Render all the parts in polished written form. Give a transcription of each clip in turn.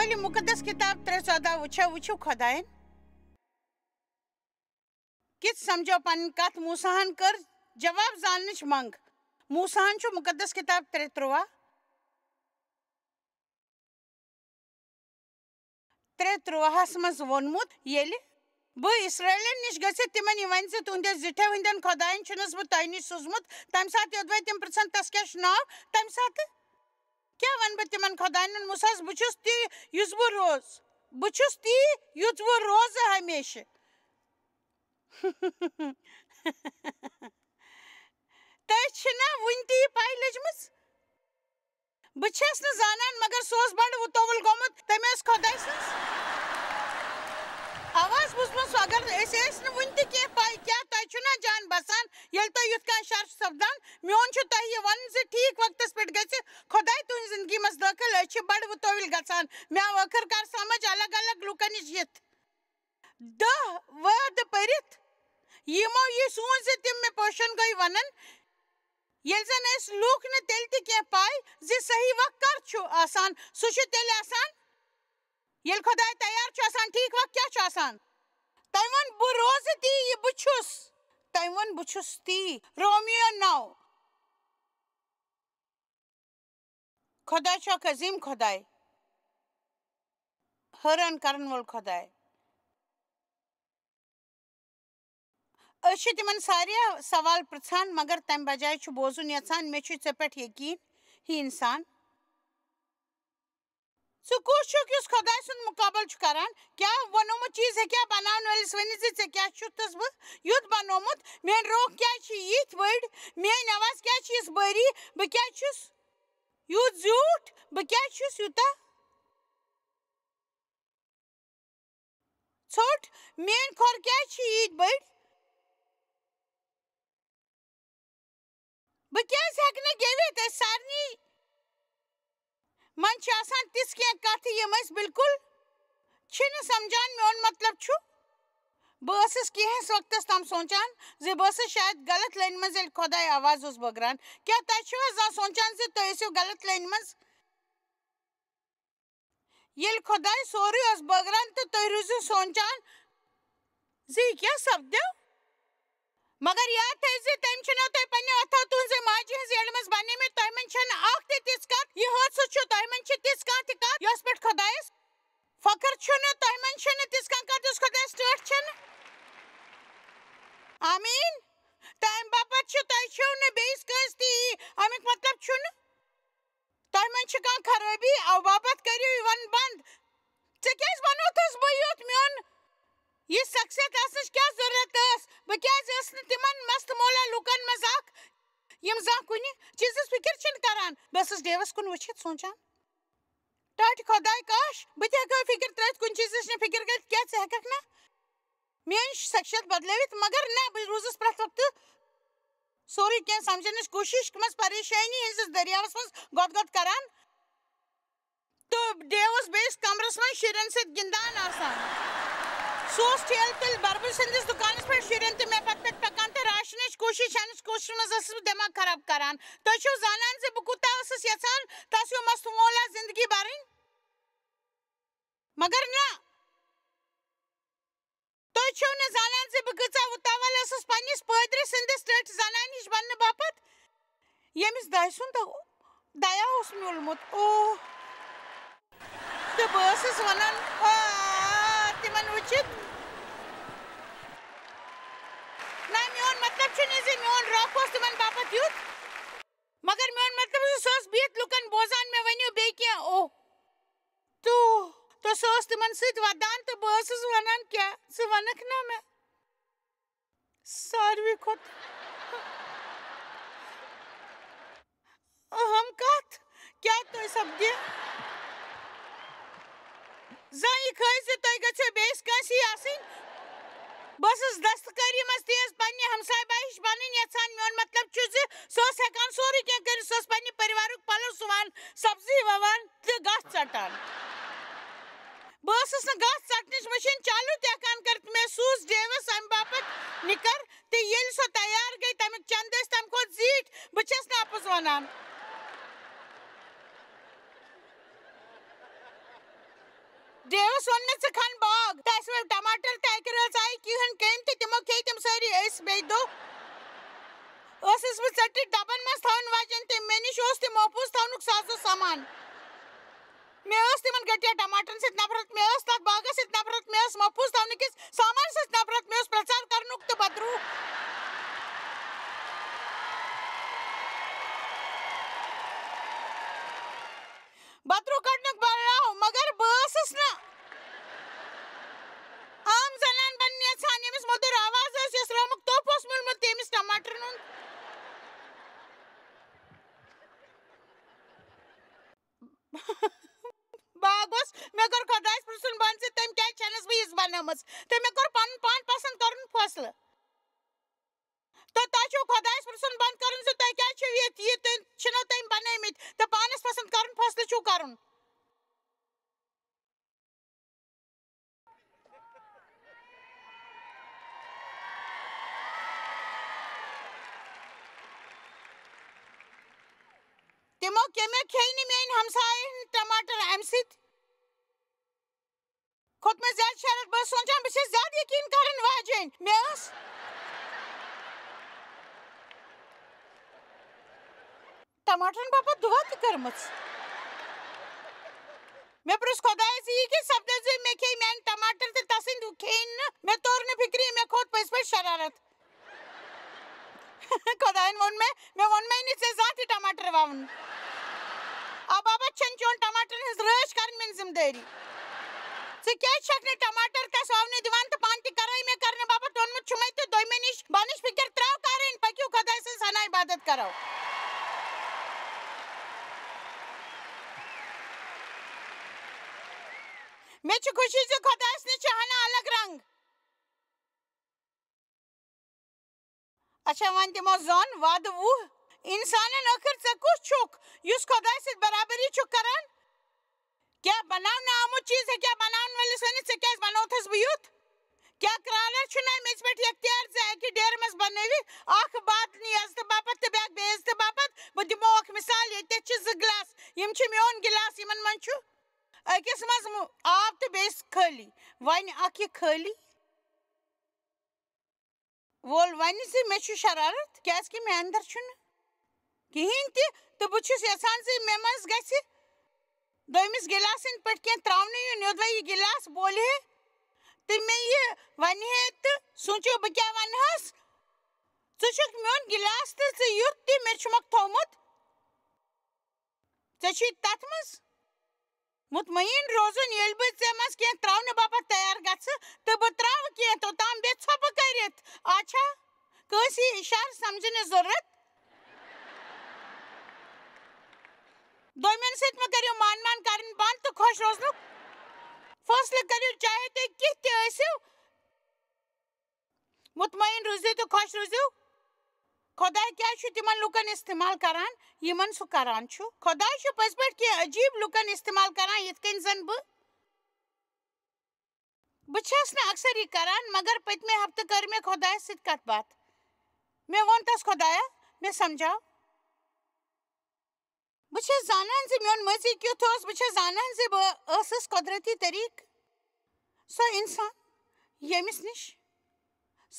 ییٚلہِ مُقدس کِتاب 3:14 وٕچھو خۄدایَن کِتھ سمجھو پنٕنۍ کتھ موساہن کٔر جواب زاننٕچ منٛگ موساہن چھُ مُقدس کِتاب 3:13 منٛز ووٚنمُت ییٚلہِ بہٕ اسرٲیلن نِش گٔژھِتھ تِمن یہِ وَنہِ زِ تُہنٛدیو زِٹھیو ہٕنٛدٮ۪ن خۄدایَن چھُنس بہٕ تۄہہِ نِش سوٗزمُت تمہِ ساتہٕ یوٚدوے تِم پرژھن تس کیٛاہ چھُ ناو تمہِ ساتہٕ کیٛاہ وَنہٕ بہٕ تِمن خۄداین موساہس بہٕ چھُس تی یُس بہٕ روزٕ ہمیشہٕ تۄہہِ چھِنا وُنہِ تہِ یہِ پَے لٔجمٕژ بہٕ چھَس نہٕ زانان مگر سُہ اوس بَڑٕ وُتووُل گوٚمُت تٔمۍ ٲس خۄداے سٕنٛز آواز بوٗزمٕژ اگر أسۍ ٲسۍ نہٕ وُنہِ تہِ کینٛہہ پَے کیٛاہ تۄہہِ چھُنا جان باسان ییٚلہِ تۄہہِ یُتھ کانٛہہ شر چھُ سپدان میون چھُ تۄہہِ یہِ وَنُن زِ ٹھیٖک وقتس پٮ۪ٹھ گژھِ خۄداے تُہنٛزِ زندگی منٛز دٲخل أسۍ چھِ بَڑٕ وُتووِل گژھان مےٚ آو ٲخٕر کار سمجھ الگ الگ لُکن نِش یِتھ 10 وعدٕ پٔرِتھ یِمو یہِ سوٗنچ زِ تِم مےٚ پوشن گٔے وَنن ییٚلہِ زن أسۍ لوٗکھ نہٕ تیٚلہِ تہِ کینٛہہ پاے زِ صحیح وقت کر چھُ آسان سُہ چھُ تیٚلہِ آسان ییٚلہِ خۄداے تیار چھُ آسان ٹھیٖک وقت کیٛاہ چھُ آسان تٔمۍ ووٚن بہٕ روزٕ تی یہِ بہٕ چھُس تٔمۍ ووٚن بہٕ چھُس تی رومیو 9 خۄداے چھُ اکھ عظیٖم خۄداے حٲران کرن وول خۄداے أسۍ چھِ تِمن ساریا سوال پرژھان مگر تمہِ بجاے چھُ بوزُن یژھان مےٚ چھُ ژےٚ پٮ۪ٹھ یقیٖن ہی انسان ژٕ کُس چھُکھ یُس خۄداے سُنٛد مُقابل چھُ کران کیٛاہ وونومُت چیٖز ہیٚکیٛاہ بناون وٲلِس ؤنِتھ زِ ژےٚ کیٛاہ چھُتھس بہٕ یُتھ بنومُت میٲنۍ روح کیٛازِ چھِ یِتھۍ بٔڑۍ میٲنۍ آواز کیٛازِ چھِ یِژھ بٲری بہٕ کیٛازِ چھُس یوٗت زیوٗٹھ بہٕ کیٛازِ چھُس یوٗتاہ ژھوٚٹ میٲنۍ کھۄر کیٛازِ چھِ ییٖتۍ بٔڑۍ بہٕ کیٛازِ ہٮ۪کہٕ نہٕ گیٚوِتھ أسۍ سارنٕے منٛز چھِ آسان تِژھ کینٛہہ کتھٕ یِم أسۍ بِلکُل چھِنہٕ سمجان میون مطلب چھُ بہٕ ٲسٕس کینٛہَس وقتس تام سونٛچان زِ بہٕ ٲسٕس شاید غلط لٲنہِ منٛز ییٚلہِ خۄداے آواز اوس بٲگران کیٛاہ تۄہہِ چھُوا زانٛہہ سونٛچان زِ تُہۍ ٲسِو غلط لٲنہِ منٛز ییٚلہِ خۄداے سورُے اوس بٲگران تہٕ تُہۍ روٗزِو سونٛچان زِ یہِ کیٛاہ سپدیو مگر یاد تھٲیِو زِ تٔمۍ چھُنو تۄہہِ پننیو اَتھو تُہنٛزِ ماجہِ ہٕنٛزِ یٔڈ منٛز بنٲومٕتۍ تۄہہِ منٛز چھنہٕ اکھ تہِ تِژھ کتھ یہِ حٲدثہٕ چھُ تۄہہِ منٛز چھِ تِژھ کانٛہہ تہِ کتھ یۄس پٮ۪ٹھ خۄدایس فخر چھُنہٕ تۄہہِ منٛز چھنہٕ تِژھ کانٛہہ کتھ یۄس خۄدایس ٹٲٹھ چھنہٕ آمیٖن تہٕ امہِ باپتھ چھُ تۄہہِ چھُو نہٕ بیٚیِس کٲنٛسہِ تہِ یی امیُک مطلب چھُنہٕ تۄہہِ منٛز چھِ کانٛہہ خرٲبی اَوٕ باپتھ کٔرِو یہِ وَنُن بنٛد ژےٚ کیٛازِ بنوتھس بہٕ یُتھ میون یہِ شخصیت آسنٕچ کیٛاہ ضروٗرت ٲس بہٕ کیٛازِ ٲسٕس نہٕ تِمن مست مولا لُکن منٛز اکھ یِم زانٛہہ کُنہِ چیٖزٕچ فِکِر چھِنہٕ کران بہٕ ٲسٕس ڈیوس کُن وٕچھِتھ سونٛچان ٹاٹہِ خۄداے کاش بہٕ تہِ ہٮ۪کہٕ ہا فِکِر ترٲیِتھ کُنہِ چیٖزٕچ نہٕ فِکِر کٔرِتھ کیٛاہ ژٕ ہٮ۪ککھ نا میٲنۍ شخصیت بدلٲوِتھ مگر نہ بہٕ روٗزٕس پرٛٮ۪تھ وقتہٕ سورُے کینٛہہ سمجھنٕچ کوٗشِش منٛز پریشٲنی ہٕنٛدِس دٔریاوس منٛز گۄد گۄد کران تہٕ ڈیو اوس بیٚیِس کمرس منٛز شُرٮ۪ن سۭتۍ گِنٛدان آسان سُہ اوس ٹھیلہٕ تُلہِ بربر سٕنٛدِس دُکانس پٮ۪ٹھ شُرٮ۪ن تہٕ مےٚ پتہٕ پٮ۪ٹھ پکان تہٕ راشنٕچ کوٗشِش ہٮ۪نٕچ کوٗشِش منٛز ٲسٕس بہٕ دٮ۪ماغ خراب کران تُہۍ چھِو زانان زِ بہٕ کوٗتاہ ٲسٕس یژھان تس ہیوٗ مست مولا زندگی برٕنۍ مگر نہ تُہۍ چھِو نہٕ زانان زِ بہٕ کۭژاہ وُتاوَل ٲسٕس پننِس پٲدرِ سٕنٛدِس ٹٲٹھۍ زنانہِ ہِش بننہٕ باپتھ ییٚمِس دَیہِ سُنٛد دیا اوس میوٗلمُت اوہ تہٕ بہٕ ٲسٕس ونان تِمن وٕچھِتھ نہ میون مطلب چھُنہٕ یہِ زِ میون روٚف اوس تِمن باپتھ یُتھ مگر میون مطلب زِ سُہ اوس بِہِتھ لُکن بوزان مےٚ ؤنِو بیٚیہِ کینٛہہ اوہ تہٕ سُہ ٲس تِمن سۭتۍ ودان تہٕ بہٕ ٲسٕس ونان کیٛاہ ژٕ وَنکھ نا مےٚ ساروی کھۄتہٕ اہم کتھ کیٛاہ تُہۍ سپدِ زانٛہہ یہِ خٲہِش زِ تُہۍ گٔژھِو بیٚیِس کٲنٛسہِ ہِوۍ آسٕنۍ بہٕ ٲسٕس دستکٲری منٛز تیز پننہِ ہمساے باے ہِش بنٕنۍ یژھان میون مطلب چھُ زِ سۄ ٲس ہٮ۪کان سورُے کینٛہہ کٔرِتھ سۄ ٲس پننہِ پریوارُک پلو سُوان سبزی ووان تہٕ گاسہٕ ژٹان بہٕ ٲسٕس نہٕ گاسہٕ ژٹنٕچ مشیٖن چالوٗ تہِ ہٮ۪کان کٔرِتھ مےٚ سوٗز ڈیوس امہِ باپتھ نِکر تہٕ ییٚلہِ سۄ تیار گٔے تمیُک چندٕ ٲسۍ تمہِ کھۄتہٕ زیٖٹھۍ بہٕ چھس نہٕ اَپُز ونان Devas won me ژٕ کھن باغ تَس وۄنۍ ٹماٹر تہِ رٲژ آیہِ کِہیٖنۍ کٔمۍ تہِ تِمو کھیٚیہِ تِم سٲری أسۍ بیٚیہِ دۄہ ٲسٕس بہٕ ژٔٹِتھ ڈبن منٛز تھاوان وجن تہِ مےٚ نِش اوس تہِ موپوٗز تھاونُک سُہ اوس سامان مےٚ ٲس تِمن گٔٹیا ٹماٹرن سۭتۍ نفرت مےٚ ٲس تتھ باغس سۭتۍ نفرت مےٚ ٲس موپوٗز تھاونٕکِس سامانس سۭتۍ نفرت مےٚ اوس پرٛژار کرنُک تہٕ بدروٗ بدروٗ کڑنُک بڑاو مگر بہٕ ٲسٕس نہٕ عام زنان بننہِ یژھان ییٚمِس موٚدُر آواز ٲس یۄس رٲمُک توٚپ اوس میوٗلمُت تٔمِس ٹماٹرن ہُنٛد باغ اوس مےٚ کوٚر خۄدایس پرٛژھُن بنٛد زِ تٔمۍ کیٛازِ چھَنس بہٕ یِژھ بنٲومٕژ تہٕ مےٚ کوٚر پنُن پان پسنٛد کرُن فٲصلہٕ تہٕ تۄہہِ چھُو خۄدایس پرٛژھُن بنٛد کرُن زِ تُہۍ کیٛازِ چھِو یِتھ یہِ تُہۍ چھِنو تٔمۍ بنٲومٕتۍ تہٕ پانس پسنٛد کرُن فٲصلہٕ چھُو کرُن تِمو کیٚمۍ کھیٚیہِ نہٕ میٲنۍ ہمساین ٹماٹر امہِ سۭتۍ کھوٚت مےٚ زیادٕ شرارت بہٕ ٲسٕس سونٛچان بہٕ چھَس زیادٕ یقیٖن کرن واجیٚنۍ مےٚ ٲس ٹماٹرن باپتھ دُعا تہِ کٔرمٕژ مےٚ پرٛژھ خۄدایس یہِ کِتھ سپدیو زِ مےٚ کھیٚیہِ میانہِ ٹماٹر تہٕ تسٕنٛدۍ کھیٚیِنۍ نہٕ مےٚ توٚر نہٕ فِکری مےٚ کھوٚت پٔزۍ پٲٹھۍ شرارت خۄداین مےٚ ووٚنمَے نہٕ ژےٚ زانٛہہ تہِ ٹماٹر ووُن اَوٕ باپتھ چھَنہٕ چون ٹماٹرن ہٕنٛز رٲچھ کرٕنۍ میٲنۍ ذِمہٕ دٲری ژٕ کیٛازِ چھکھ نہٕ ٹماٹر تس وونہٕ دِوان تہٕ پانہٕ تہِ کرٲے مےٚ کرنہٕ باپتھ اوٚنمُت چھُمے تہٕ دوٚیمہِ نِش بنٕچ فِکر تراو کرٕنۍ پٔکِو خۄداے سٕنٛز ہنا عبادت کرو مےٚ چھِ خوشی زِ خۄدایس نِش چھِ ہنا الگ رنٛگ اچھا وۄنۍ دِمو زوٚن وعدٕ 20 اِنسانن ٲخٕر ژٕ کُس چھُکھ یُس خۄداے سۭتۍ برابری چھُکھ کران کیٛاہ بناونہٕ آمُت چیٖز ہیٚکیٛاہ بناون وٲلِس ؤنِتھ ژےٚ کیٛازِ بنووتھس بہٕ یُتھ کیٛاہ کرٛالر چھُنہ میٚژِ پٮ۪ٹھ یہِ اختیار زِ اکہِ ڈیرٕ منٛز بنٲوِتھ اکھ باتھ عزتہٕ باپتھ تہٕ بیاکھ بے عزتہٕ باپتھ بہٕ دِمو اکھ مِثال ییٚتٮ۪تھ چھِ 2 گِلاس یِم چھِ میون گِلاس یِمن منٛز چھُ أکِس منٛز آب تہٕ بیٚیِس خٲلی وۄنۍ اکھ یہِ خٲلی وول وَنہِ زِ مےٚ چھُ شرارت کیٛازِ کہِ مےٚ اندر چھُنہٕ کِہیٖنۍ تہِ تہٕ بہٕ چھُس یژھان زِ مےٚ منٛز گژھِ دوٚیمِس گِلاس سٕنٛدۍ پٲٹھۍ کینٛہہ تراونہٕ یُن یوٚدوے یہِ گِلاس بولہِ ہے تہٕ مےٚ یہِ وَنہِ ہے تہٕ سوٗنٛچِو بہٕ کیٛاہ وَنہٕ ہس ژٕ چھُکھ میون گِلاس تہٕ ژٕ یُتھ تہِ مےٚ چھُمکھ تھوٚومُت ژےٚ چھُے تتھ منٛز مطمعین روزُن ییٚلہِ بہٕ ژےٚ منٛز کینٛہہ تراونہٕ باپتھ تیار گژھٕ تہٕ بہٕ تراوٕ کینٛہہ توٚتام بیٚیہِ ژھۄپہٕ کٔرِتھ آچھا کٲنٛسہِ یہِ اِشارٕ سمجھنٕچ ضروٗرت دوٚیمٮ۪ن سۭتۍ مہٕ کٔرِو مان کرٕنۍ بنٛد تہٕ خۄش روزنُک فٲصلہٕ کٔرِو چاہے تُہۍ کِتھ تہِ ٲسِو مطمعین روٗزِو تہٕ خۄش روٗزِو خۄداے کیٛازِ چھُ تِمن لُکن استعمال کران یِمن سُہ کران چھُ خۄداے چھُ پٔزۍ پٲٹھۍ کینٛہہ عجیٖب لُکن استعمال کران یِتھ کٔنۍ زن بہٕ چھَس نہٕ اکثر یہِ کران مگر پٔتمہِ ہفتہٕ کٔر مےٚ خۄدایس سۭتۍ کتھ باتھ مےٚ ووٚن تس خۄدایا مےٚ سمجھاو بہٕ چھَس زانان زِ میون ماضی کیُتھ اوس بہٕ چھَس زانان زِ بہٕ ٲسٕس قۄدرتی طٔریٖقہٕ سۄ اِنسان ییٚمِس نِش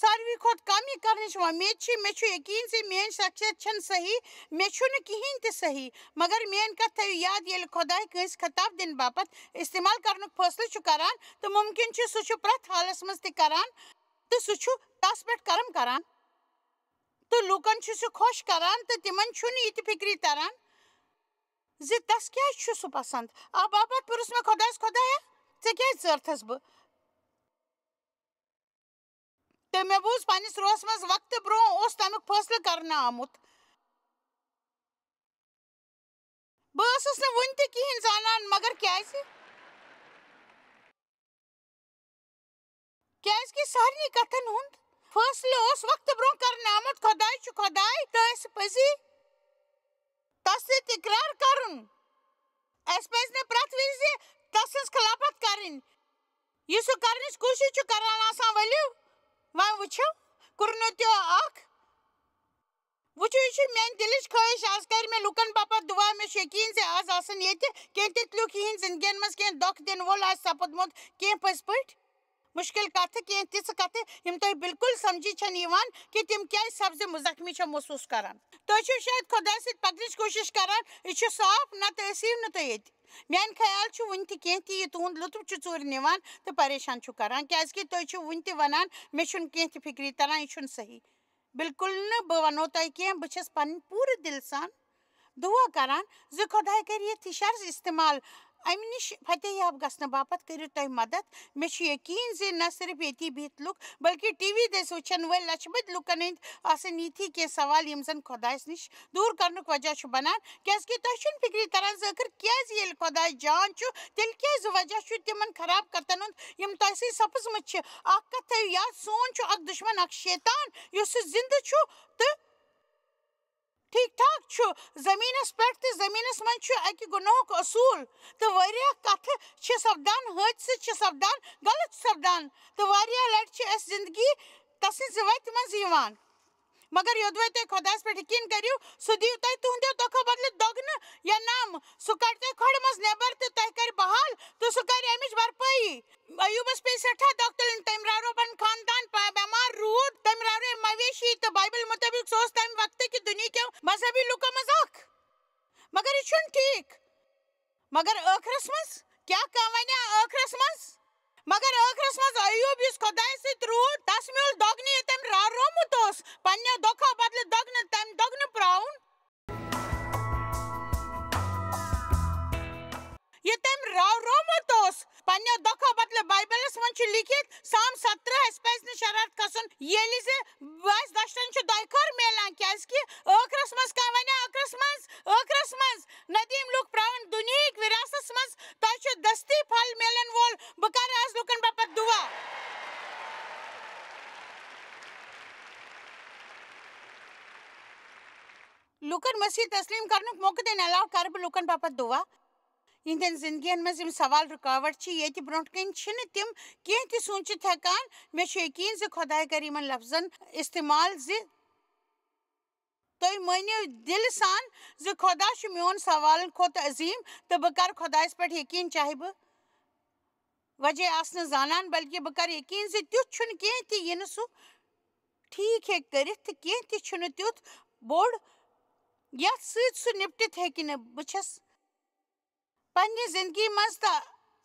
ساروی کھۄتہٕ کم یہِ کرنٕچ وۄمید چھِ مےٚ چھُ یقیٖن زِ میٲنۍ شخصیت چھنہٕ صحیح مےٚ چھُنہٕ کِہینۍ تہِ صحیح مگر میٲنۍ کتھ تھٲیِو یاد ییٚلہِ خۄداے کٲنٛسہِ خطاب دِنہٕ باپتھ استعمال کرنُک فٲصلہٕ چھُ کران تہٕ مُمکِن چھُ سُہ چھُ پرٛٮ۪تھ حالس منٛز تہِ کران تہٕ سُہ چھُ تس پٮ۪ٹھ کرم کران تہٕ لُکن چھُ سُہ خۄش کران تہٕ تِمن چھُنہٕ یہِ تہِ فِکری تران زِ تس کیٛازِ چھُ سُہ پسنٛد اَوٕ باپتھ پوٚرُس مےٚ خۄدایس خۄدایا ژےٚ کیٛازِ ژٲرتھس بہٕ تہٕ مےٚ بوٗز پننِس روحس منٛز وقتہٕ برونٛہہ اوس تمیُک فٲصلہٕ کرنہٕ آمُت بہٕ ٲسٕس نہٕ وُنہِ تہِ کِہینۍ زانان مگر کیٛازِ کیٛازِ سارنٕے کتھن ہُنٛد فٲصلہٕ اوس وقتہٕ برونٛہہ کرنہٕ آمُت خۄداے چھُ خۄداے تہٕ اسہِ پزِ تس سۭتۍ اقرار کرُن اسہِ پزِ نہٕ پرٛٮ۪تھ وِزِ تس سٕنٛز خلافت کرٕنۍ یہِ سُہ کرنٕچ کوٗشش چھُ کران آسان ؤلِو وۄنۍ وٕچھو کُرنوٗتیو 1 وچھو یہ میان دلچ خواہش آز کر میں لکن باپت دعا میں یقین سے آز آسن یہ کہ تتلوک ہین زندگین مز کی دکھ دن وول آز سپدمت کی پز پٹ مشکل کت کی تیس کت یم تہ بالکل سمجھی چھن یوان کہ تم کیا سبز مزخمی چھ محسوس کران تہ چھو شاید خدا ست پکنچ کوشش کران یہ صاف نہ ٲسِو نہٕ تُہۍ ییٚتہِ میٛانہِ خیال چھُ وُنہِ تہِ کینٛہہ تہِ یہِ تُہُنٛد لطف چھُ ژوٗرِ نِوان تہٕ پریشان چھُ کران کیٛازِکہِ تُہۍ چھِو وُنہِ تہِ ونان مےٚ چھُنہٕ کینٛہہ تہِ فِکری تران یہِ چھُنہٕ صحیح بالکل نہٕ بہٕ ونو تۄہہِ کینٛہہ بہٕ چھَس پنٕنۍ پوٗرٕ دِلہٕ سان دُعا کران زِ خۄداے کَرِ یہِ شرز استعمال امہِ نِش فتح یاب گژھنہٕ باپتھ کٔرِو تُہۍ مدد مےٚ چھُ یقیٖن زِ نہ صرف ییٚتی بِہِتھ لُکھ بلکہِ ٹی وی دٔسۍ وٕچھن وٲلۍ لچھِ بٔدۍ لُکن ہٕنٛدۍ آسن یِتھی کینٛہہ سوال یِم زن خۄدایس نِش دوٗر کرنُک وجہ چھُ بنان کیٛازِکہِ تۄہہِ چھُنہٕ فِکری تران زِ ٲخٕر کیٛازِ ییٚلہِ خۄداے جان چھُ تیٚلہِ کیٛازِ وجہ چھُ تِمن خراب کتن ہُنٛد یِم تۄہہِ سۭتۍ سپٕزمٕتۍ چھِ اکھ کتھ تھٲیِو یاد سون چھُ اکھ دُشمن اکھ شیطان یُس زِندٕ چھُ تہٕ ٹھیٖک ٹھاک چھُ زٔمیٖنس پٮ۪ٹھ تہٕ زٔمیٖنس منٛز چھُ اکہِ گۄناہُک اصوٗل تہٕ واریاہ کتھٕ چھِ سپدان حٲدثہٕ چھِ سپدان غلط چھِ سپدان تہٕ واریاہ لٹہِ چھِ اسہِ زندگی تسٕنٛزِ وتہِ منٛز یِوان مگر یوٚدوے تُہۍ خۄدایس پٮ۪ٹھ یقیٖن کٔرِو سُہ دِیِو تۄہہِ تُہنٛدیو دۄکھو بدلہٕ دۄگنہٕ یا نم سُہ کڑِ تۄہہِ کھۄڈٕ منٛز نٮ۪بر تہٕ تۄہہِ کرِ بحال تہٕ سُہ کرِ امِچ بھرپٲیی ایوٗبس پیٚیہِ سٮ۪ٹھاہ دۄکھ تُلٕنۍ تٔمۍ راوروو پنُن خاندان بٮ۪مار روٗد تٔمۍ راوروو مویشی تہٕ بایبل مُطٲبق سُہ اوس تمہِ وقتہٕ کہِ دُنہیٖکیو مذہبی لُکو منٛز اکھ مگر یہِ چھُنہٕ ٹھیٖک مگر ٲخرس منٛز کیٛاہ کانٛہہ ونیٛا ٲخرس منٛز مگر ٲخرس منٛز ایوٗب یُس خۄدایس سۭتۍ روٗد تس میوٗل دۄگنہٕ یہِ تٔمۍ راورومُت اوس پننیو دۄکھو بدلہٕ دۄگنہٕ تٔمۍ دۄگنہٕ پراوُن یہ تٔمۍ راورومُت اوس پننیو دۄکھو بدلہٕ بایبلس منٛز چھُ لیٖکھِتھ سام 17 اسہِ پزِ نہٕ شرارت کھسُن ییٚلہِ زِ اَسہِ دۄشٹن چھُ دۄیہِ خٲر میلان کیٛازِکہِ ٲخرس منٛز کانٛہہ ونیٛا ٲخرس منٛز ندیٖم لُکھ پراوَن دُنہِکۍ وراثتس منٛز تۄہہِ چھُ دستی پھل میلن وول بہٕ کرٕ آز لُکن باپتھ دُعا لُکن مسیح تسلیٖم کرنُک موقعہٕ دِنہٕ علاوٕ کرٕ بہٕ لُکن باپتھ دُعا یِہنٛدٮ۪ن زندگین منٛز یِم سوال رُکاوٹ چھِ ییٚتہِ برونٛٹھ کَنۍ چھِنہٕ تِم کینٛہہ تہِ سوٗنٛچِتھ ہٮ۪کان مےٚ چھُ یقیٖن زِ خۄداے کرِ یِمن لفظن استعمال زِ تُہۍ مٲنِو دِلہٕ سان زِ خۄدا چھُ میون سوالن کھۄتہٕ عظیٖم تہٕ بہٕ کرٕ خۄدایس پٮ۪ٹھ یقیٖن چاہے بہٕ وجہ آسنہٕ زانان بلکہِ بہٕ کرٕ یقیٖن زِ تیُتھ چھُنہٕ کینٛہہ تہِ یہِ نہٕ سُہ ٹھیٖک ہیٚکہِ کٔرِتھ تہٕ کینٛہہ تہِ چھُنہٕ تیُتھ بوٚڑ یتھ سۭتۍ سُہ نِپٹِتھ ہیٚکہِ نہٕ بہٕ چھَس پننہِ زندگی منٛز تہٕ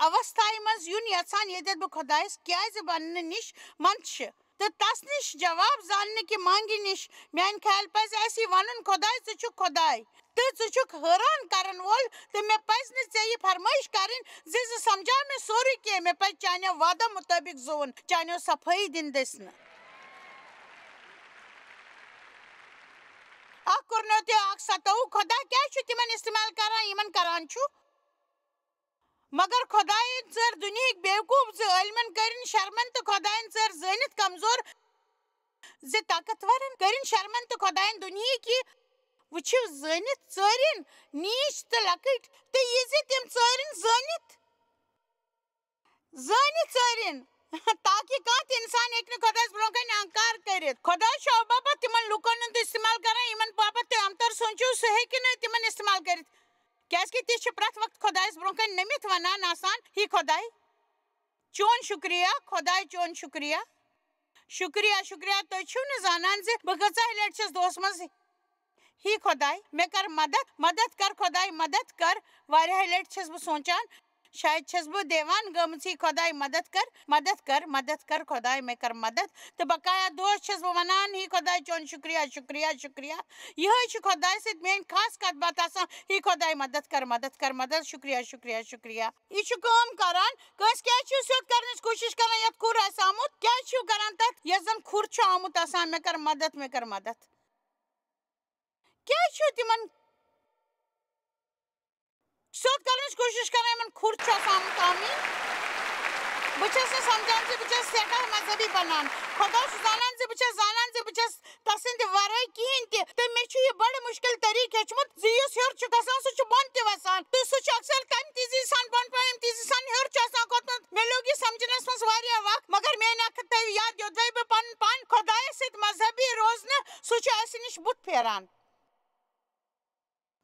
اوستایہِ منٛز یُن یژھان ییٚتٮ۪تھ بہٕ خۄدایس کیٛازِ وننہٕ نِش منٛد چھِ تہٕ تس نِش جواب زاننہٕ کہِ مانگہِ نِش میانہِ خیال پزِ اسہِ یہِ ونُن خۄداے ژٕ چھُکھ خۄداے تہٕ ژٕ چھُکھ حٲران کرن وول تہٕ مےٚ پزِ نہٕ ژےٚ یہِ فرمٲیش کرٕنۍ زِ ژٕ سمجاو مےٚ سورُے کینٛہہ مےٚ پزِ چانیو وادو مُطٲبق زوٗن چانیو صفٲیی دِنۍ دٔسنہٕ اکھ کوٚرنو تہِ اکھ ستووُکھ خۄدا کیٛازِ چھُ تِمن استعمال کران یِمن کران چھُ مگر خۄدایَن ژٔر دُنہِکۍ بیوقوٗف زٕ عٲلمن کٔرِنۍ شرمن تہٕ خۄداین ژٔر زٲنِتھ کمزور زِ طاقتورن کٔرِنۍ شرمن تہٕ خۄداین دُنہِکۍ وٕچھِو زٲنِتھ ژٲرِن نیٖچ تہٕ لۄکٕٹۍ تہٕ یہِ زِ تِم ژٲرِن زٲنِتھ ژٲرِن تاکہِ کانٛہہ تہِ اِنسان ہیٚکہِ نہٕ خۄدایس برونٛہہ کنہِ انکار کٔرِتھ خۄداے چھُ اَوٕ باپتھ تِمن لُکن ہُنٛد استعمال کران یِمن باپتھ تُہۍ امتر سوٗنٛچِو سُہ ہیٚکہِ نہٕ تِمن استعمال کٔرِتھ کیٛازِکہِ تہِ چھِ پرٛٮ۪تھ وقتہٕ خۄدایس برونٛہہ کنہِ نٔمِتھ ونان آسان ہے خۄداے چون شُکریہ خۄداے چون شُکریہ شُکریہ شُکریہ تُہۍ چھِو نہٕ زانان زِ بہٕ کۭژاہ لٹہِ چھَس دۄہس منٛز ہے خۄداے مےٚ کر مدد کر خۄداے مدد کر واریاہہِ لٹہِ چھَس بہٕ سونٛچان شاید چھَس بہٕ دیوان گٔمٕژ ہے خۄداے مدد کر خۄداے مےٚ کر مدد تہٕ بقایا دۄہس چھَس بہٕ ونان ہے خۄداے چون شُکریہ شُکریہ شُکریہ یِہوے چھِ خۄداے سۭتۍ میٲنۍ خاص کتھ باتھ آسان ہے خۄداے مدد کر مدد شُکریہ شُکریہ شُکریہ یہِ چھُ کٲم کران کٲنٛسہِ کیٛازِ چھِو سیوٚد کرنٕچ کوٗشش کران یتھ کھُر آسہِ آمُت کیٛازِ چھِو کران تتھ یتھ زن کھُر چھُ آمُت آسان مےٚ کر مدد کیٛازِ چھِو تِمن سیوٚد کرنٕچ کوٗشش کران یِمن کھُر چھُ آسان آمُت آمیٖن بہٕ چھَس نہٕ سمجان زِ بہٕ چھَس سٮ۪ٹھاہ مذہبی بنان خۄدا چھُ زانان زِ بہٕ چھَس زانان زِ بہٕ چھَس تسٕنٛدِ ورٲے کِہیٖنۍ تہِ تہٕ مےٚ چھُ یہِ بڑٕ مُشکِل طٔریٖقہٕ ہیٚچھمُت زِ یُس ہیوٚر چھُ گژھان سُہ چھُ بۄن تہِ وسان تہٕ سُہ چھُ اکثر تمہِ تیزی سان بۄن پیوان ییٚمہِ تیزی سان ہیوٚر چھُ آسان کھوٚتمُت مےٚ لوٚگ یہِ سمجھنس منٛز واریاہ وقت مگر میٲنۍ اکھ تھٲیِو یاد یوٚدوے بہٕ پنُن پان خۄدایس سۭتۍ مذہبی روزنہٕ سُہ چھُ اسہِ نِش بُتھ pheran.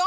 2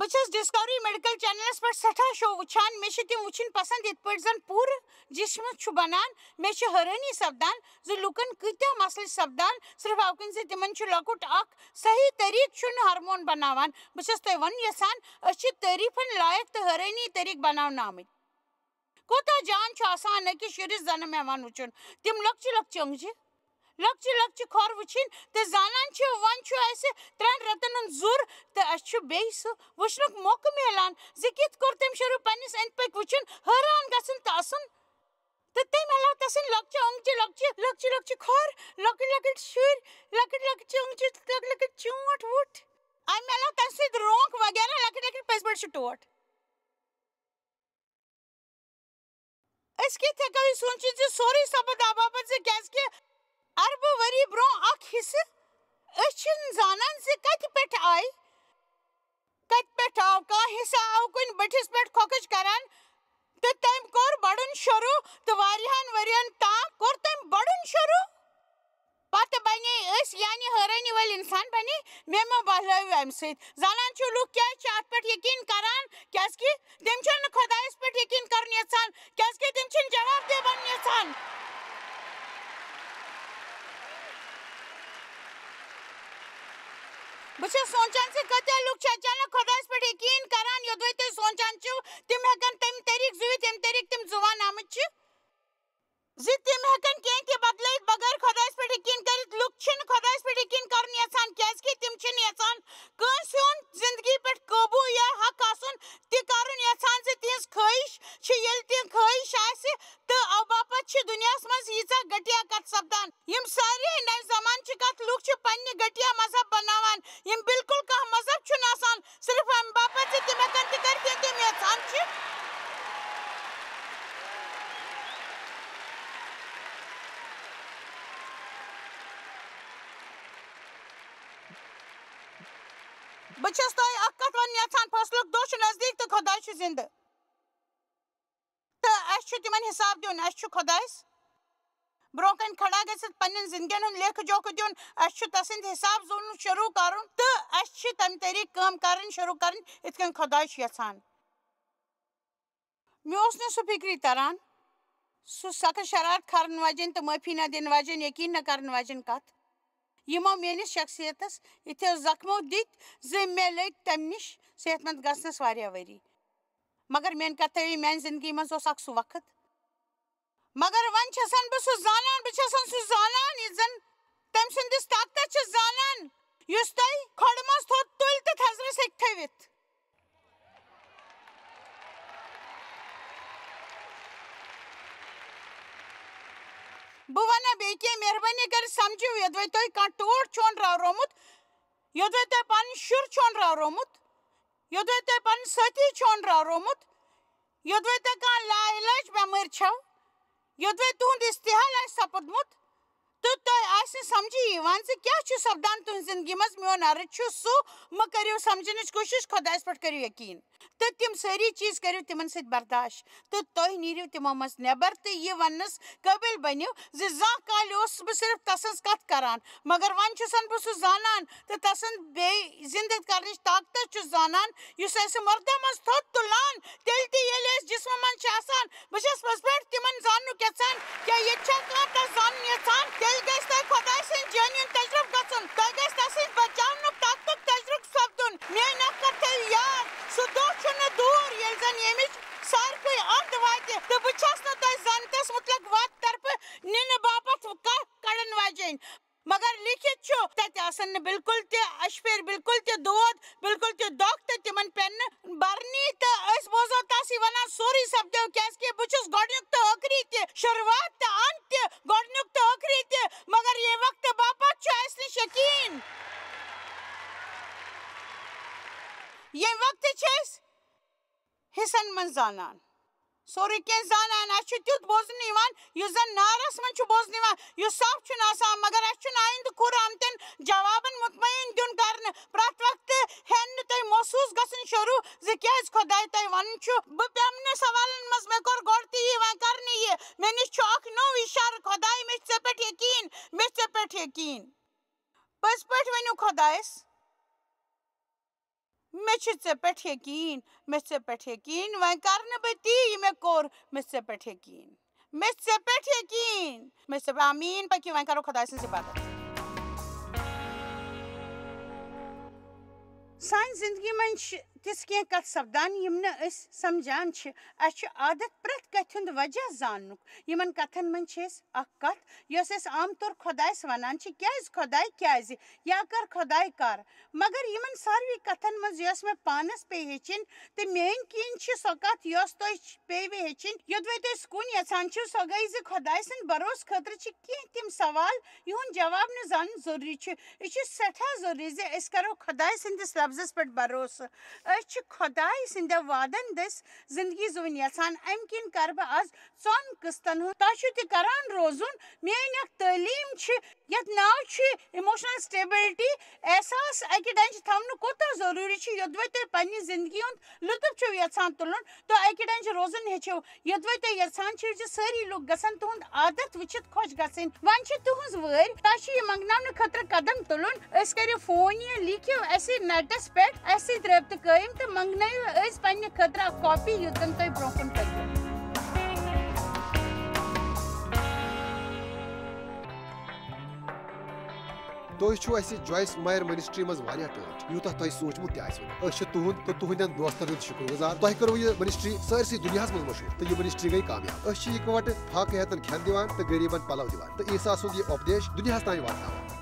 بچس ڈسکوری میڈیکل چینلس پہ سٹھا شو وچان میں تم وچن پسند ات پہ زن پور جسم بنان میں حیرانی سپدان لکن کتیا مسل سپدان صرف اوکن سے تمن لکٹ اخ صحیح طریقہ ہارمون بناوان بچس تہ ون یسان اس تعریفن لائق تو حیرانی طریقہ بناون آمت کوتا جان آسان اکس شرس زن میں ون وچن تم لکچہ انگجہ لکچہ کھور وچن تو زانان ون اس 3 رتن ہند زور تو اس بیٚیہِ سُہ وچنک موقع ملان کت کور تم شروع پنس اند پک وچن حیران گژھن تو اسن تو تم علاوہ تسن لکچہ لکچہ کھور لکٹ شر لکٹ انگجہ لکٹ چونٹ ووٹ ام علاوہ تم سۭتۍ رونق وغیرہ لکٹ پٔزۍ پٲٹھۍ ٹوٹھ اس کت ہیکو یہ سوچت سوری سپد باپت کیاز کہ اربہ وری برو اخ حصہ اس زانان کت پہ آئی کت پہ آو کان حصہ آو کن بٹھس پہ کھوکھج کران تو تم کور بڑن شروع تو واریاہن ورین تام کور تم بڑن شروع پتہ بنے اس یعنی حیرانی ول انسان بنے مے بہلو ام ست زانان لوگ کیا ات پہ یقین کران کیاز کہ تم خدائس پہ یقین کرن یژھان کیاز کہ تم جواب دہ بن یژھان بہٕ سونچان کتیا لوگ اچانک خدائس پہ یقین کران یودوے تھی سونچان تم ہیکن تم طریقہ زوت یم طریقہ تم زوان آمت تم ہیکن کی تہ بدلائت بغیر خدائس پہ یقین کرت لوگ خدائس پہ یقین کرن یژھان کیاز کہ تم یژھان کٲنٛسہِ ہُنٛد زندگی پہ قابو یا حق آسن تہ کرن یژھان تہنٛز خواہش ییٚلہِ تہِ خواہش آسہِ تو او باپت دنیا مز ییژاہ گٹیا کت سپدان یم سارے نو زمان کت لوگ پنہ گٹیا مذہب بناوان یم بالکل کانٛہہ مذہب چھُنہٕ آسان صرف ام باپت تم ہیکن تہ کرتھ ییٚلہِ تم یژھان بہٕ چھس تۄہہِ اکھ کتھ ونٕنۍ یژھان فٲصلُک دۄہ چھُ نزدیٖک تہٕ خۄداے چھُ زِندٕ تہٕ اَسہِ چھُ تِمن حِساب دیُن اَسہِ چھُ خۄدایس برونٛہہ کَنہِ کھڑا گٔژھِتھ پننٮ۪ن زندگین ہُنٛد لیکھہٕ جوکھہٕ دیُن اَسہِ چھُ تسٕنٛدۍ حِساب زونُن شروٗع کرُن تہٕ اَسہِ چھِ تمہِ طریٖقہٕ کٲم کرٕنۍ شروٗع کرٕنۍ یِتھ کٔنۍ خۄداے چھُ یژھان مےٚ اوس نہٕ سُہ فِکری تران سُہ سخت شرارت کھارن واجیٚنۍ تہٕ معٲفی نہ دِنہٕ واجیٚنۍ یقیٖن نہ کرن واجیٚنۍ کتھ یِمو میٲنِس شخصیتس یِتھیو زخمو دِتۍ مےٚ لٔگۍ تمہِ نِش صحت مند گژھنس واریاہ ؤری مگر میٲنۍ کتھ تھٲیِو میانہِ زندگی منٛز اوس اکھ سُہ وقت مگر وۄنۍ چھسن بہٕ سُہ زانان بہٕ چھسن سُہ زانان یُس زن تٔمۍ سٕنٛدِس طاقتس چھُ زانان یُس تۄہہِ کھۄڈٕ منٛز تھوٚد تُلہِ تہٕ تھزرس ہیٚکہِ تھٲوِتھ بہٕ ونہٕ بیٚیہِ کینٛہہ مہربٲنی کٔرِتھ سمجھِو یوٚدوے تۄہہِ کانٛہہ ٹوٹھ چھُ أنٛدراونومُت یوٚدوے تۄہہِ پنُن شُر چھُ أنٛدراونومُت یوٚدوے تۄہہِ پنُن سٲتھی چھُ أنٛدراونومُت یوٚدوے تۄہہِ کانٛہہ لا علاج بٮ۪مٲرۍ چھو یوٚدوے تُہُنٛد استحال آسہِ سپُدمُت تہٕ تۄہہِ آسہِ نہٕ سمجھی یِوان زِ کیٛاہ چھُ سپدان تُہنٛزِ زندگی منٛز میون عرض چھُ سُہ مہٕ کٔرِو سمجھنٕچ کوٗشش خۄدایس پٮ۪ٹھ کٔرِو یقیٖن تہٕ تِم سٲری چیٖز کٔرِو تِمن سۭتۍ برداش تہٕ تُہۍ نیٖرِو تِمو منٛز نٮ۪بر تہٕ یہِ وننس قٲبِل بٔنِو زِ زانٛہہ کالہِ اوسُس بہٕ صرف تسٕنٛز کتھ کران مگر وۄنۍ چھُسن بہٕ سُہ زانان تہٕ تسٕنٛد بیٚیہِ زندٕ کرنٕچ طاقتس چھُس زانان یُس اسہِ مردو منٛز تھوٚد تُلان تیٚلہِ تہِ ییٚلہِ أسۍ جسمہٕ منٛز چھِ آسان بہٕ چھس پٔزۍ پٲٹھۍ تِمن زاننُک یژھان کیٛاہ ییٚتہِ چھا کانٛہہ تس زانُن یژھان تیٚلہِ گژھِ تۄہہِ خۄداے سٕنٛدۍ جٲنی ہُنٛد تجرُبہٕ گژھُن تۄہہِ گژھِ تسٕنٛدۍ بچاونُک طاقتُک تجرُبہٕ سپدُن میٲنۍ اکھ کتھ تھٲیِو یاد سُہ دۄہ چھُنہٕ دوٗر ییٚلہِ زن ییٚمِچ ساروٕے انٛد واتہِ تہٕ بہٕ چھس نہٕ تۄہہِ زنتس مُتعلق وتھ طرفہٕ نِنہٕ باپتھ کتھ کڑن واجیٚنۍ مگر لیٖکھِتھ چھُ تتہِ آسن نہٕ بالکل تہِ اشپیر بالکل تہِ دود بالکل تہِ دۄکھ تہٕ تِمن پٮ۪نہٕ برنی تہٕ أسۍ بوزو تسٕے ونان سورُے سپدیو کیٛازِ کہِ بہٕ چھُس گۄڈنیُک تہٕ ٲخری تہِ شروعات تہٕ انت تہِ گۄڈنیُک تہٕ ٲخری تہِ مگر ییٚمہِ وقتہٕ باپتھ چھُ اسہِ نِش یقیٖن ییٚمہِ وقتہٕ چھِ أسۍ حصن منٛز زانان سورُے کینٛہہ زانان اسہِ چھُ تیُتھ بوزنہٕ یِوان یُس زن نارس منٛز چھُ بوزنہٕ یِوان یُس صاف چھُنہٕ آسان مگر اسہِ چھُنہٕ آیندٕ کھُر آمتٮ۪ن جوابن مطمعین دیُن کرنہٕ پرٛٮ۪تھ وقتہٕ ہٮ۪ن نہٕ تۄہہِ محسوٗس گژھُن شروٗع زِ کیٛازِ خۄداے تۄہہِ ونُن چھُ بہٕ پٮ۪مہٕ نہٕ سوالن منٛز مےٚ کوٚر گۄڈٕ تہِ یی وۄنۍ کرنہٕ یہِ مےٚ نِش چھُ اکھ نوٚو اِشارٕ خۄداے مےٚ چھُ ژےٚ پٮ۪ٹھ یقیٖن مےٚ چھُ ژےٚ پٮ۪ٹھ یقیٖن پٔزۍ پٲٹھۍ ؤنِو خۄدایس مے چھ ژے پٮ۪ٹھ یقیٖن مے ژے پٮ۪ٹھ یقیٖن وۄنۍ کر نہٕ بہٕ تی یہِ مےٚ کوٚر مے ژے پٮ۪ٹھ یقیٖن مے ژے پٮ۪ٹھ یقیٖن مے ژے آمیٖن پٔکِو وۄنۍ کرو خۄداے سٕنٛز عبادت سانہِ زندگی منٛز چھِ تِژھ کینٛہہ کتھ سپدان یِم نہٕ أسۍ سمجھان چھِ اسہِ چھُ عادت پرٛٮ۪تھ کتھِ ہُنٛد وجہ زاننُک یِمن کتھن منٛز چھِ أسۍ اکھ کتھ یۄس أسۍ عام طور خۄدایس ونان چھِ کیٛازِ خۄداے کیٛازِ یا کر خۄداے کر مگر یِمن ساروٕے کتھن منٛز یۄس مےٚ پانس پیٚیہِ ہیٚچھِنۍ تہٕ میٲنۍ کِنۍ چھِ سۄ کتھ یۄس تۄہہِ پیٚیوٕ ہیٚچھِنۍ یوٚدوَے تُہۍ سکوٗن یژھان چھِو سۄ گٔے زِ خۄداے سٕنٛدِ بروسہٕ خٲطرٕ چھِ کینٛہہ تِم سوال یِہُنٛد جواب نہٕ زانُن ضروٗری چھُ یہِ چھُ سٮ۪ٹھاہ ضروٗری زِ أسۍ کرو خۄداے سٕنٛدِس لفظس پٮ۪ٹھ بروسہٕ أسۍ چھِ خۄداے سٕنٛدٮ۪و وادن دٔسۍ زندگی زوٗنۍ یژھان امہِ کِنۍ کرٕ بہٕ آز ژۄن قٕسطن ہُنٛد تۄہہِ چھُو تہِ کران روزُن میٲنۍ اکھ تعلیٖم چھِ یتھ ناو چھُ اِموشنل سٹیبلٹی احساس اکہِ ڈنٛجہِ تھاونُک کوٗتاہ ضروٗری چھُ یوٚدوَے تُہۍ پننہِ زندگی ہُنٛد لُطف چھِو یژھان تُلُن تہٕ اکہِ ڈنٛجہِ روزُن ہیٚچھِو یوٚدوَے تُہۍ یژھان چھِو زِ سٲری لُکھ گژھن تُہُنٛد عادت وٕچھِتھ خۄش گژھٕنۍ وۄنۍ چھِ تُہٕنٛز وٲرۍ تۄہہِ چھُ یہِ منٛگناونہٕ خٲطرٕ قدم تُلُن أسۍ کٔرِو فون یا لیٖکھِو اَسہِ نیٹس پٮ۪ٹھ اَسہِ سۭتۍ رٲبطہٕ قٲیِم تہٕ منٛگنٲیِو أسۍ پننہِ خٲطرٕ اکھ کاپی یُتھ زن تُہۍ برونٛہہ کُن پٔکِو تُہۍ چھِو اَسہِ جویس مایر منسٹری منٛز واریاہ ٹٲٹھۍ یوٗتاہ تۄہہِ سوٗنٛچمُت تہِ آسِوٕ أسۍ چھِ تُہُنٛد تہٕ تُہنٛدٮ۪ن دوستن ہُنٛد شُکر گُزار تۄہہِ کٔرٕو یہِ منسٹری سٲرسٕے دُنیاہس منٛز مشہوٗر تہٕ یہِ منسٹری گٔے کامیاب أسۍ چھِ اِکوٹہٕ فاقہٕ ہٮ۪تن کھٮ۪ن دِوان تہٕ غریٖبن پلو دِوان تہٕ عیٖسا سُنٛد یہِ اُپدیش دُنیاہس تانۍ واتناوان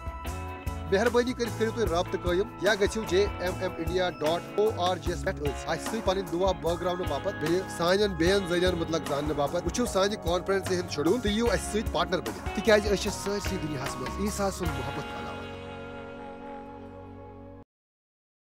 مہربٲنی کٔرِتھ کٔرِو تُہۍ رٲبطہٕ قٲیِم یا گٔژھِو JMMindia.org یس پٮ۪ٹھ اَسہِ سۭتۍ پنٕنۍ دُعا بٲگراونہٕ باپتھ بیٚیہِ سانٮ۪ن بیٚین ذٔریعن مُتعلق زاننہٕ باپتھ وٕچھِو سانہِ کانفرنسہِ ہُنٛد شڈوٗل تہٕ یِیِو اَسہِ سۭتۍ پارٹنر بٔنِتھ تِکیازِ أسۍ چھِ سٲرسٕے دُنیاہس منٛز عیٖسا سُنٛد محبت